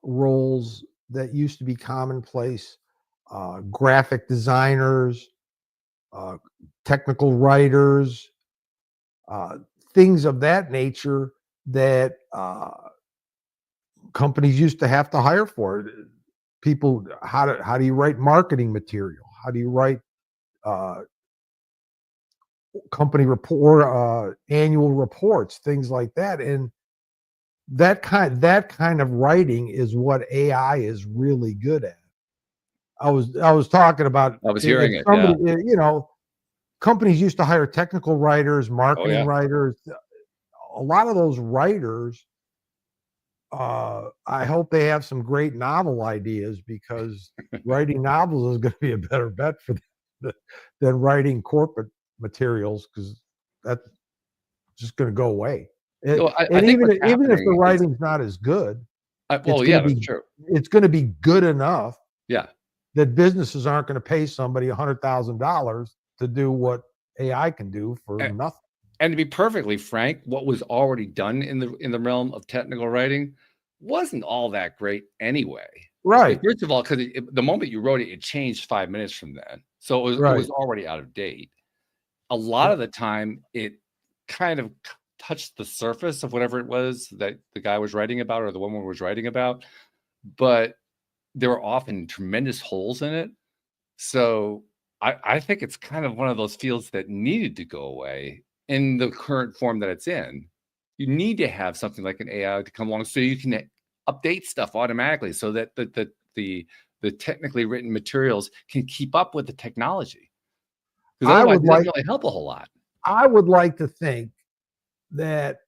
roles that used to be commonplace. Graphic designers, technical writers, things of that nature that companies used to have to hire for. People, how do you write marketing material? How do you write company report, annual reports, things like that? And that kind of writing is what AI is really good at. I was talking about. I was hearing it. Companies used to hire technical writers, marketing writers. A lot of those writers, I hope they have some great novel ideas, because writing novels is going to be a better bet for them than writing corporate materials, because that's just going to go away. Well, I And think what's even if the happening is, writing's not as good, it's well, going yeah, to that's be true. it's going to be good enough Yeah. that businesses aren't going to pay somebody $100,000 to do what AI can do for And, nothing. and to be perfectly frank, what was already done in the realm of technical writing wasn't all that great anyway. Right. First of all, because the moment you wrote it, it changed 5 minutes from then, so it Right. was already out of date. A lot Yeah. of the time, it kind of touched the surface of whatever it was that the guy was writing about or the woman was writing about, but there were often tremendous holes in it. So I think it's kind of one of those fields that needed to go away in the current form that it's in. You need to have something like an AI to come along so you can update stuff automatically so that the technically written materials can keep up with the technology. Because I otherwise, would it doesn't like really help a whole lot. I would like to think that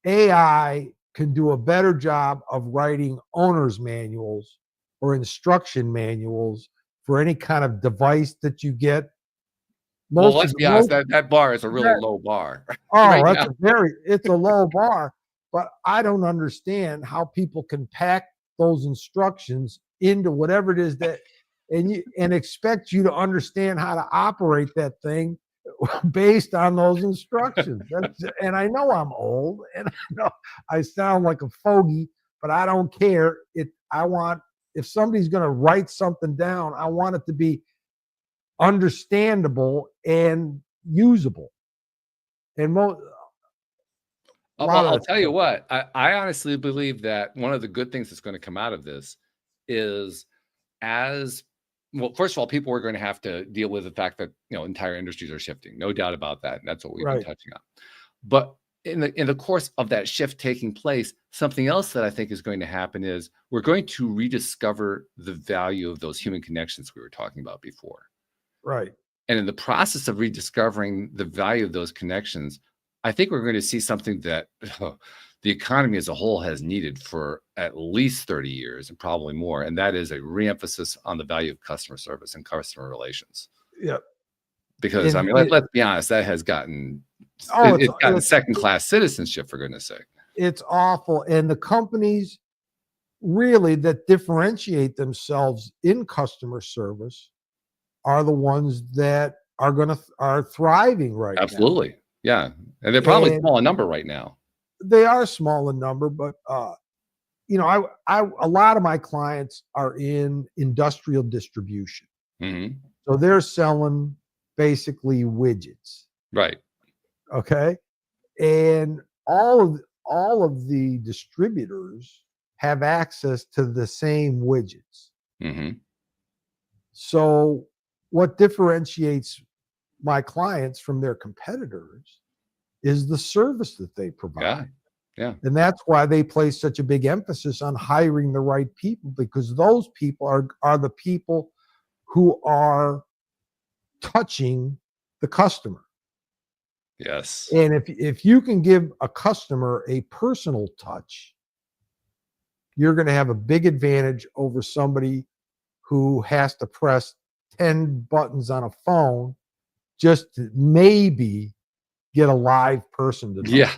AI can do a better job of writing owner's manuals or instruction manuals for any kind of device that you get. Well, Most of let's the be honest, most that bar is a really that low bar oh, right now. it's a low bar, but I don't understand how people can pack those instructions into whatever it is that and expect you to understand how to operate that thing based on those instructions. And I know I'm old and I know I sound like a fogey, but I don't care. If somebody's going to write something down, I want it to be understandable and usable. And a lot Well, of I'll that tell you stuff. what, I honestly believe that one of the good things that's going to come out of this is as well, first of all, people are going to have to deal with the fact that entire industries are shifting, no doubt about that, and that's what we've been Right. touching on. But in the course of that shift taking place, something else that I think is going to happen is we're going to rediscover the value of those human connections we were talking about before. Right. And in the process of rediscovering the value of those connections, I think we're going to see something that the economy as a whole has needed for at least 30 years and probably more. And that is a reemphasis on the value of customer service and customer relations. Yeah. Because I mean, let's be honest, that has gotten it's gotten second-class citizenship, for goodness sake. It's awful. And the companies really that differentiate themselves in customer service are the ones that are thriving right now. Absolutely. Yeah. And they're probably small in number right now. They are small in number, but a lot of my clients are in industrial distribution. Mm-hmm. So they're selling basically widgets. Right. Okay. And all of the distributors have access to the same widgets. Mm-hmm. So what differentiates my clients from their competitors is the service that they provide. Yeah. Yeah. And that's why they place such a big emphasis on hiring the right people, because those people are the people who are touching the customer. Yes. And if you can give a customer a personal touch, you're going to have a big advantage over somebody who has to press 10 buttons on a phone just to maybe get a live person to talk. Yeah.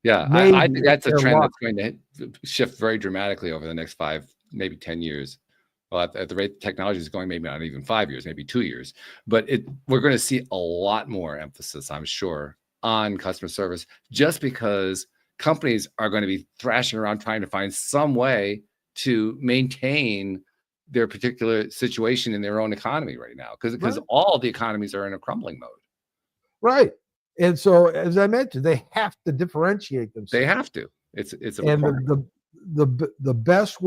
Yeah. I think that's a trend luck. that's going to shift very dramatically over the next 5, maybe 10 years. Well, at the rate technology is going, maybe not even 5 years, maybe 2 years. But we're going to see a lot more emphasis, I'm sure, on customer service, just because companies are going to be thrashing around trying to find some way to maintain their particular situation in their own economy right now, because all the economies are in a crumbling mode. Right. And so, as I mentioned, they have to differentiate themselves. They have to. It's a requirement. The best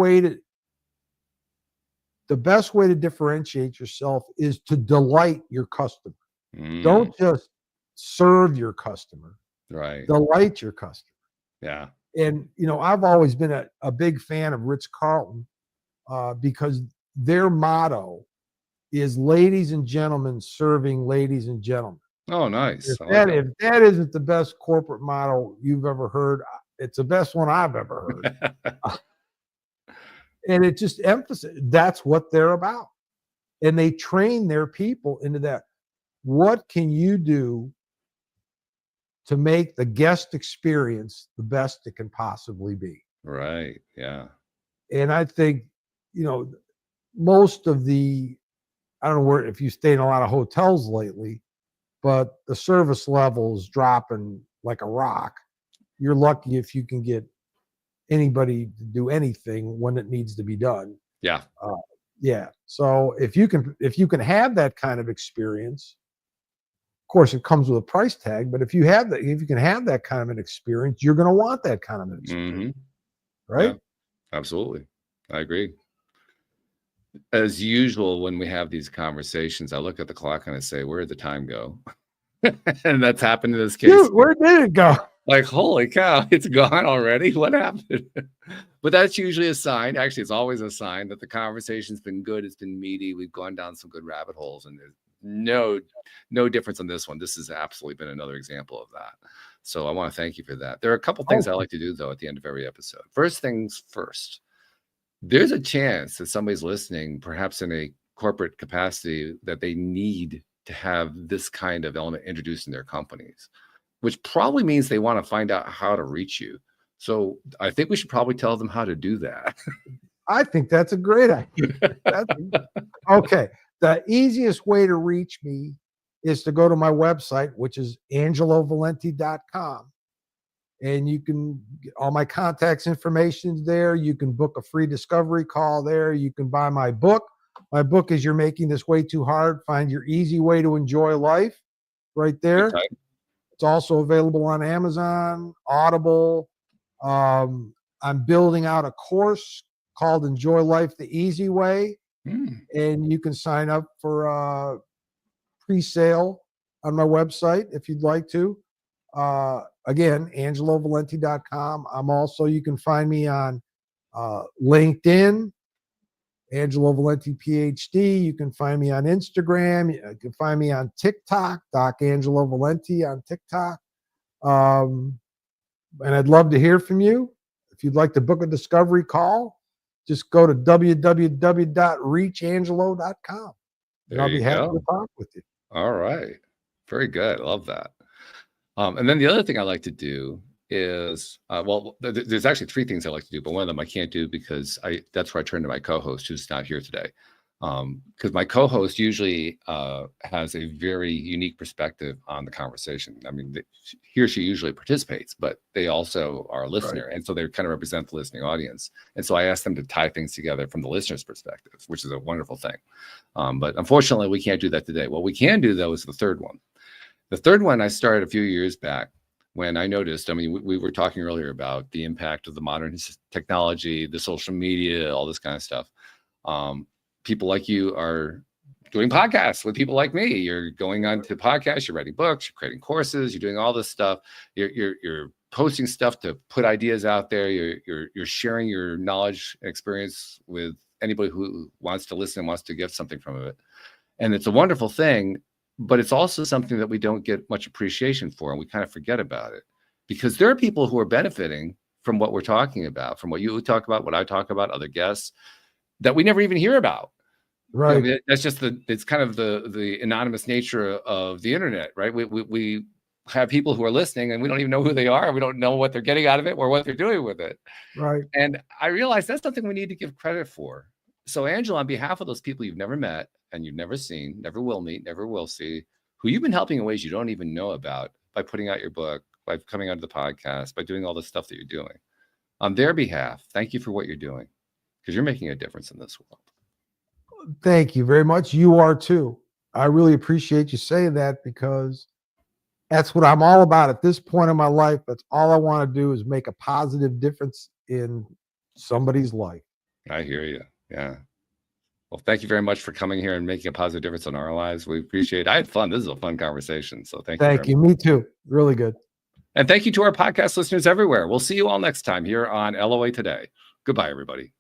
way to differentiate yourself is to delight your customer. Don't just serve your customer. Right. Delight your customer. Yeah. And I've always been a big fan of Ritz-Carlton because their motto is "Ladies and gentlemen serving ladies and gentlemen." Oh, nice. If that isn't the best corporate motto you've ever heard, it's the best one I've ever heard. And it just emphasizes that's what they're about. And they train their people into that. What can you do to make the guest experience the best it can possibly be. Right. Yeah. And I think, most of I don't know where, if you stay in a lot of hotels lately, but the service level is dropping like a rock. You're lucky if you can get anybody to do anything when it needs to be done. Yeah. Yeah. So if you can have that kind of experience, of course it comes with a price tag, but if you can have that kind of an experience, you're going to want that kind of an experience. Right? Yeah, absolutely. I agree. As usual, when we have these conversations, I look at the clock and I say, where did the time go? And that's happened in this case. Dude, where did it go? Like, holy cow, it's gone already. What happened? But that's usually a sign. Actually, it's always a sign that the conversation's been good. It's been meaty. We've gone down some good rabbit holes, and there's no difference on this one. This has absolutely been another example of that. So I want to thank you for that. There are a couple things I like to do, though, at the end of every episode. First things first, there's a chance that somebody's listening, perhaps in a corporate capacity, that they need to have this kind of element introduced in their companies, which probably means they want to find out how to reach you. So I think we should probably tell them how to do that. I think that's a great idea. Okay. The easiest way to reach me is to go to my website, which is angelovalenti.com. And you can get all my contacts information there. You can book a free discovery call there. You can buy my book. My book is You're Making This Way Too Hard. Find Your Easy Way to Enjoy Life, right there. Okay. It's also available on Amazon, Audible. I'm building out a course called Enjoy Life the Easy Way. And you can sign up for pre-sale on my website if you'd like to. Again, angelovalenti.com. You can find me on LinkedIn, Angelo Valenti, PhD. You can find me on Instagram. You can find me on TikTok, Doc Angelo Valenti on TikTok. And I'd love to hear from you. If you'd like to book a discovery call, just go to www.reachangelo.com. And I'll be happy to talk with you. All right. Very good. I love that. And then the other thing I like to do is, there's actually three things I like to do, but one of them I can't do because that's where I turn to my co-host who's not here today. Because my co-host usually has a very unique perspective on the conversation. I mean, he or she usually participates, but they also are a listener. Right. And so they kind of represent the listening audience. And so I ask them to tie things together from the listener's perspective, which is a wonderful thing. But unfortunately, we can't do that today. What we can do, though, is the third one. The third one I started a few years back when I noticed, we were talking earlier about the impact of the modern technology, the social media, all this kind of stuff. People like you are doing podcasts with people like me. You're going on to podcasts, you're writing books, you're creating courses, you're doing all this stuff. You're posting stuff to put ideas out there. You're sharing your knowledge and experience with anybody who wants to listen and wants to get something from it. And it's a wonderful thing, but it's also something that we don't get much appreciation for, and we kind of forget about it because there are people who are benefiting from what we're talking about, from what you talk about, what I talk about, other guests that we never even hear about. Right. That's just it's kind of the anonymous nature of the internet, right? We have people who are listening and we don't even know who they are. We don't know what they're getting out of it or what they're doing with it. Right. And I realize that's something we need to give credit for. So Angela, on behalf of those people you've never met and you've never seen, never will meet, never will see, who you've been helping in ways you don't even know about by putting out your book, by coming onto the podcast, by doing all the stuff that you're doing. On their behalf, thank you for what you're doing because you're making a difference in this world. Thank you very much. You are too. I really appreciate you saying that because that's what I'm all about at this point in my life. That's all I want to do is make a positive difference in somebody's life. I hear you. Yeah. Well, thank you very much for coming here and making a positive difference in our lives. We appreciate it. I had fun. This is a fun conversation. So thank you. Thank you. Me too. Really good. And thank you to our podcast listeners everywhere. We'll see you all next time here on LOA Today. Goodbye, everybody.